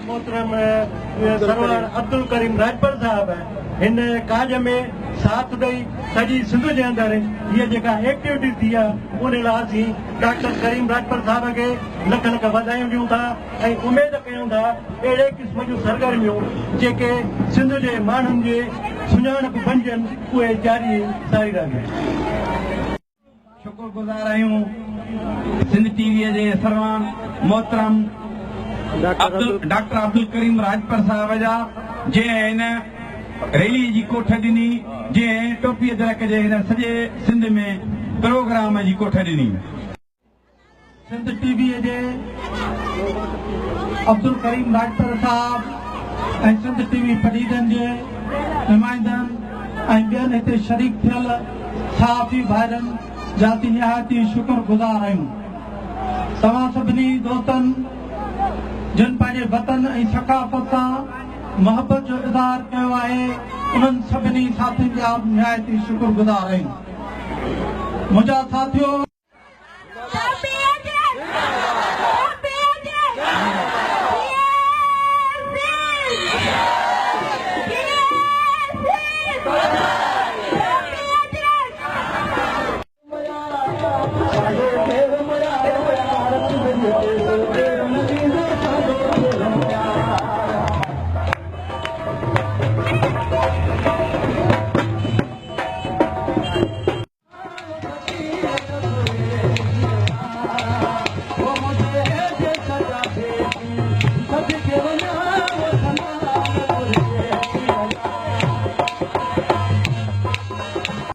मोहतरम सरवर अब्दुल करीम राजपर साहब इन काज में साथ ॾेई सॼी सिंध जे अंदरि हीअ जेका एक्टिविटी थी आहे उन लाइ असीं डॉक्टर करीम राजपर साहब खे लख लख वाधायूं ॾियूं था ऐं उमेद कयूं था अहिड़े क़िस्म जूं सरगर्मियूं जेके सिंध जे माण्हुनि जे सुञाणप बणजनि उहे जारी सारी रहनि। शुक्रगुज़ार आहियूं सिंध टीवीअ जे सरवान मोहतरम डॉक्टर अब्दुल करीम राजपर साहब जा जंहिं हिन रैली जी कोठ ॾिनी, जंहिं टोपी अदरक जे हिन सॼे सिंध में प्रोग्राम जी कोठ ॾिनी। सिंध टीवीअ जे अब्दुल करीम राजपर साहब ऐं सिंध टीवी परीदनि जे नुमाइंदनि ऐं ॿियनि हिते शरीक थियल सहाफ़ी भाइरनि जा निहायती शुक्रगुज़ार आहियूं। तव्हां सभिनी दोस्तनि जिन पंहिंजे वतन ऐं सकाफ़त सां मोहबत जो इज़हार कयो आहे उन्हनि सभिनी साथियुनि जा निहायती शुक्रगुज़ार आहियूं। मुंहिंजा साथियो